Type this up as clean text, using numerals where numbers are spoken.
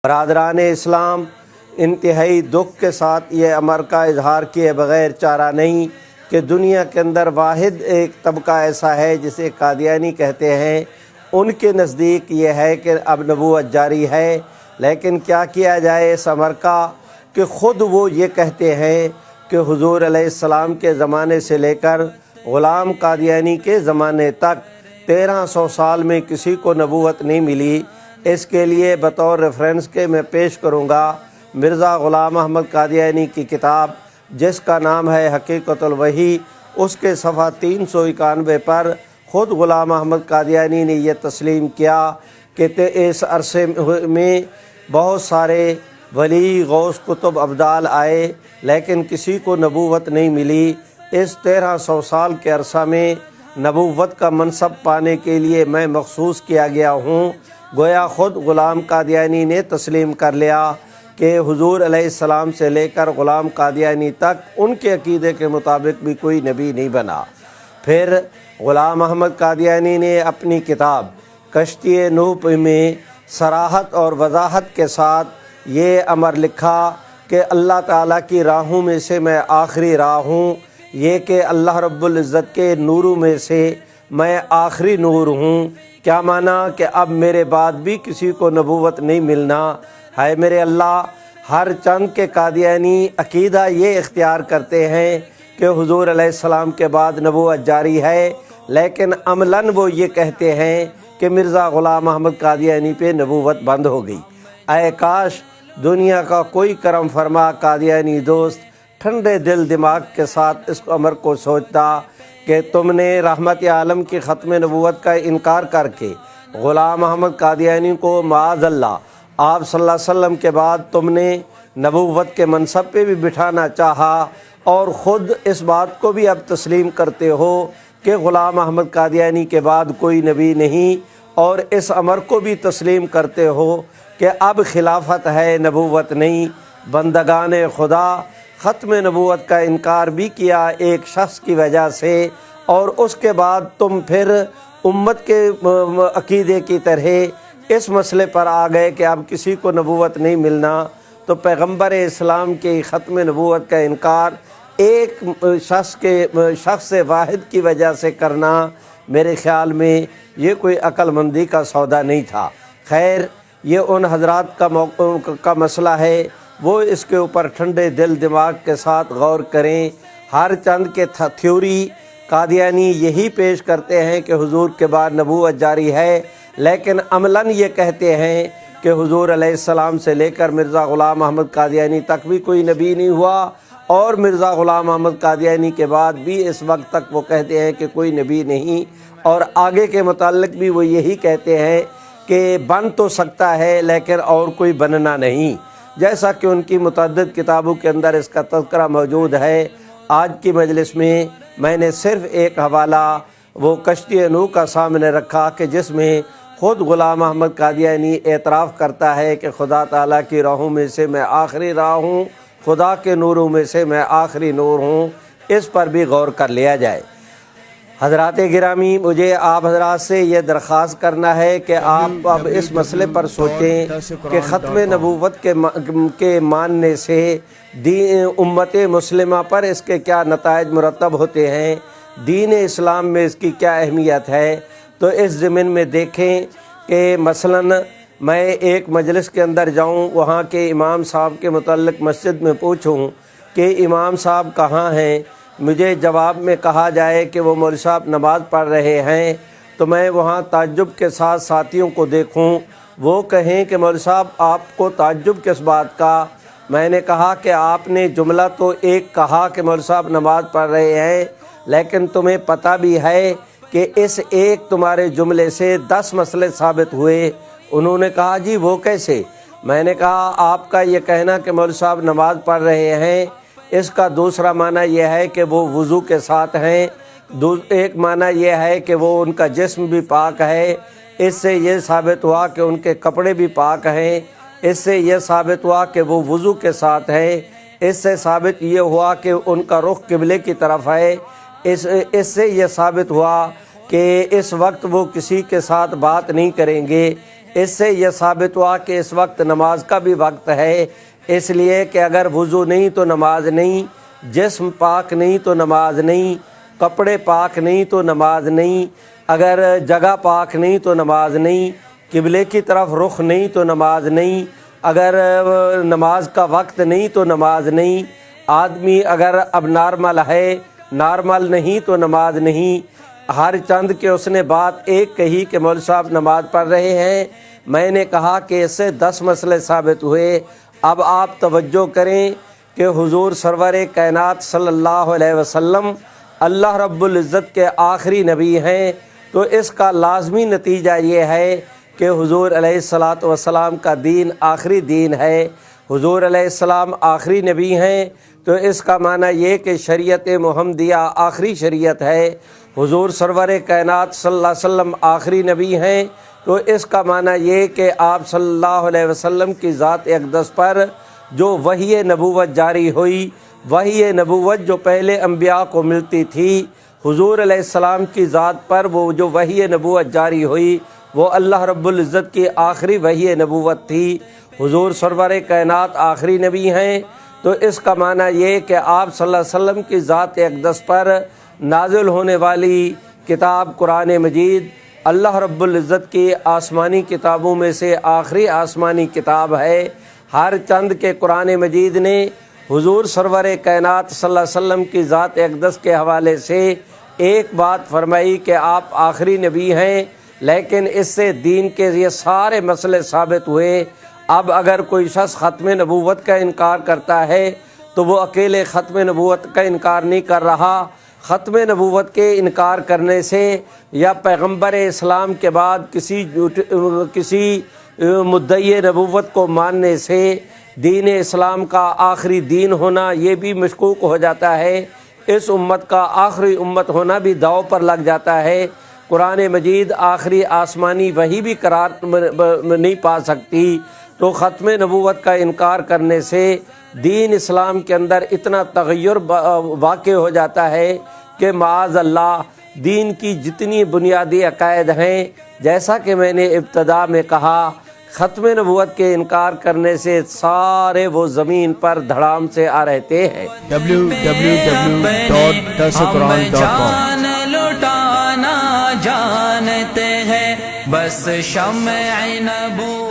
برادران اسلام، انتہائی دکھ کے ساتھ یہ امر کا اظہار کیے بغیر چارہ نہیں کہ دنیا کے اندر واحد ایک طبقہ ایسا ہے جسے قادیانی کہتے ہیں۔ ان کے نزدیک یہ ہے کہ اب نبوت جاری ہے، لیکن کیا کیا جائے اس امر کا کہ خود وہ یہ کہتے ہیں کہ حضور علیہ السلام کے زمانے سے لے کر غلام قادیانی کے زمانے تک 1300 سال میں کسی کو نبوت نہیں ملی۔ اس کے لیے بطور ریفرنس کے میں پیش کروں گا مرزا غلام احمد قادیانی کی کتاب جس کا نام ہے حقیقت الوحی۔ اس کے صفحہ 391 پر خود غلام احمد قادیانی نے یہ تسلیم کیا کہ اس عرصے میں بہت سارے ولی، غوث، کتب، ابدال آئے لیکن کسی کو نبوت نہیں ملی۔ اس 1300 سال کے عرصہ میں نبوت کا منصب پانے کے لیے میں مخصوص کیا گیا ہوں۔ گویا خود غلام قادیانی نے تسلیم کر لیا کہ حضور علیہ السلام سے لے کر غلام قادیانی تک ان کے عقیدے کے مطابق بھی کوئی نبی نہیں بنا۔ پھر غلام احمد قادیانی نے اپنی کتاب کشتی نوح میں صراحت اور وضاحت کے ساتھ یہ امر لکھا کہ اللہ تعالیٰ کی راہوں میں سے میں آخری راہ ہوں، یہ کہ اللہ رب العزت کے نوروں میں سے میں آخری نور ہوں۔ کیا معنی کہ اب میرے بعد بھی کسی کو نبوت نہیں ملنا ہے؟ میرے اللہ، ہر چند کے قادیانی عقیدہ یہ اختیار کرتے ہیں کہ حضور علیہ السلام کے بعد نبوت جاری ہے، لیکن عملاً وہ یہ کہتے ہیں کہ مرزا غلام احمد قادیانی پہ نبوت بند ہو گئی۔ اے کاش دنیا کا کوئی کرم فرما قادیانی دوست ٹھنڈے دل دماغ کے ساتھ اس امر کو سوچتا کہ تم نے رحمت عالم کی ختم نبوت کا انکار کر کے غلام احمد قادیانی کو معاذ اللہ آپ صلی اللہ علیہ وسلم کے بعد تم نے نبوت کے منصب پہ بھی بٹھانا چاہا، اور خود اس بات کو بھی اب تسلیم کرتے ہو کہ غلام احمد قادیانی کے بعد کوئی نبی نہیں، اور اس امر کو بھی تسلیم کرتے ہو کہ اب خلافت ہے، نبوت نہیں۔ بندگان خدا ختم نبوت کا انکار بھی کیا ایک شخص کی وجہ سے، اور اس کے بعد تم پھر امت کے عقیدے کی طرح اس مسئلے پر آ گئے کہ اب کسی کو نبوت نہیں ملنا۔ تو پیغمبر اسلام کی ختم نبوت کا انکار ایک شخص واحد کی وجہ سے کرنا میرے خیال میں یہ کوئی عقل مندی کا سودا نہیں تھا۔ خیر، یہ ان حضرات کا مسئلہ ہے، وہ اس کے اوپر ٹھنڈے دل دماغ کے ساتھ غور کریں۔ ہر چند کے تھیوری قادیانی یہی پیش کرتے ہیں کہ حضور کے بعد نبوت جاری ہے، لیکن عملاً یہ کہتے ہیں کہ حضور علیہ السلام سے لے کر مرزا غلام احمد قادیانی تک بھی کوئی نبی نہیں ہوا، اور مرزا غلام احمد قادیانی کے بعد بھی اس وقت تک وہ کہتے ہیں کہ کوئی نبی نہیں، اور آگے کے متعلق بھی وہ یہی کہتے ہیں کہ بن تو سکتا ہے لیکن اور کوئی بننا نہیں، جیسا کہ ان کی متعدد کتابوں کے اندر اس کا تذکرہ موجود ہے۔ آج کی مجلس میں نے صرف ایک حوالہ وہ کشتی نوح کا سامنے رکھا کہ جس میں خود غلام احمد قادیانی اعتراف کرتا ہے کہ خدا تعالیٰ کی راہوں میں سے میں آخری راہ ہوں، خدا کے نوروں میں سے میں آخری نور ہوں۔ اس پر بھی غور کر لیا جائے۔ حضرات گرامی، مجھے آپ حضرات سے یہ درخواست کرنا ہے کہ آپ اب اس مسئلے پر سوچیں کہ ختم نبوت کے ماننے سے امت مسلمہ پر اس کے کیا نتائج مرتب ہوتے ہیں، دین اسلام میں اس کی کیا اہمیت ہے۔ تو اس ضمن میں دیکھیں کہ مثلاً میں ایک مجلس کے اندر جاؤں، وہاں کے امام صاحب کے متعلق مسجد میں پوچھوں کہ امام صاحب کہاں ہیں، مجھے جواب میں کہا جائے کہ وہ مولوی صاحب نماز پڑھ رہے ہیں، تو میں وہاں تعجب کے ساتھ ساتھیوں کو دیکھوں، وہ کہیں کہ مولوی صاحب آپ کو تعجب کس بات کا؟ میں نے کہا کہ آپ نے جملہ تو ایک کہا کہ مولوی صاحب نماز پڑھ رہے ہیں، لیکن تمہیں پتہ بھی ہے کہ اس ایک تمہارے جملے سے 10 مسئلے ثابت ہوئے۔ انہوں نے کہا جی وہ کیسے؟ میں نے کہا آپ کا یہ کہنا کہ مولوی صاحب نماز پڑھ رہے ہیں، اس کا دوسرا معنی یہ ہے کہ وہ وضو کے ساتھ ہیں، ایک معنی یہ ہے کہ وہ ان کا جسم بھی پاک ہے، اس سے یہ ثابت ہوا کہ ان کے کپڑے بھی پاک ہیں، اس سے یہ ثابت ہوا کہ وہ وضو کے ساتھ ہیں، اس سے ثابت یہ ہوا کہ ان کا رخ قبلے کی طرف ہے، اس سے یہ ثابت ہوا کہ اس وقت وہ کسی کے ساتھ بات نہیں کریں گے، اس سے یہ ثابت ہوا کہ اس وقت نماز کا بھی وقت ہے، اس لیے کہ اگر وضو نہیں تو نماز نہیں، جسم پاک نہیں تو نماز نہیں، کپڑے پاک نہیں تو نماز نہیں، اگر جگہ پاک نہیں تو نماز نہیں، قبلے کی طرف رخ نہیں تو نماز نہیں، اگر نماز کا وقت نہیں تو نماز نہیں، آدمی اگر اب نارمل ہے، نارمل نہیں تو نماز نہیں۔ ہر چند کے اس نے بات ایک کہی کہ مولوی صاحب نماز پڑھ رہے ہیں، میں نے کہا کہ اس سے 10 مسئلے ثابت ہوئے۔ اب آپ توجہ کریں کہ حضور سرور کائنات صلی اللہ علیہ وسلم اللہ رب العزت کے آخری نبی ہیں، تو اس کا لازمی نتیجہ یہ ہے کہ حضور علیہ الصلاۃ والسلام کا دین آخری دین ہے۔ حضور علیہ السلام آخری نبی ہیں تو اس کا معنی یہ کہ شریعت محمدیہ آخری شریعت ہے۔ حضور سرور کائنات صلی اللہ علیہ وسلم آخری نبی ہیں تو اس کا معنی یہ کہ آپ صلی اللہ علیہ وسلم کی ذات اقدس پر جو وحی نبوت جاری ہوئی، وحی نبوت جو پہلے انبیاء کو ملتی تھی، حضور علیہ السلام کی ذات پر وہ جو وحی نبوت جاری ہوئی وہ اللہ رب العزت کی آخری وحی نبوت تھی۔ حضور سرور کائنات آخری نبی ہیں تو اس کا معنی یہ کہ آپ صلی اللہ علیہ وسلم کی ذات اقدس پر نازل ہونے والی کتاب قرآن مجید اللہ رب العزت کی آسمانی کتابوں میں سے آخری آسمانی کتاب ہے۔ ہر چند کے قرآن مجید نے حضور سرور کائنات صلی اللہ علیہ وسلم کی ذات اقدس کے حوالے سے ایک بات فرمائی کہ آپ آخری نبی ہیں، لیکن اس سے دین کے یہ سارے مسئلے ثابت ہوئے۔ اب اگر کوئی شخص ختم نبوت کا انکار کرتا ہے تو وہ اکیلے ختم نبوت کا انکار نہیں کر رہا، ختم نبوت کے انکار کرنے سے یا پیغمبر اسلام کے بعد کسی مدعی نبوت کو ماننے سے دین اسلام کا آخری دین ہونا یہ بھی مشکوک ہو جاتا ہے، اس امت کا آخری امت ہونا بھی داؤ پر لگ جاتا ہے۔ قرآن مجید آخری آسمانی وحی بھی قرار نہیں پا سکتی، تو ختم نبوت کا انکار کرنے سے دین اسلام کے اندر اتنا تغیر واقع ہو جاتا ہے کہ معاذ اللہ دین کی جتنی بنیادی عقائد ہیں، جیسا کہ میں نے ابتدا میں کہا، ختم نبوت کے انکار کرنے سے سارے وہ زمین پر دھڑام سے آ رہتے ہیں۔ جان لٹانا جانتے ہیں، بس شمع نبوت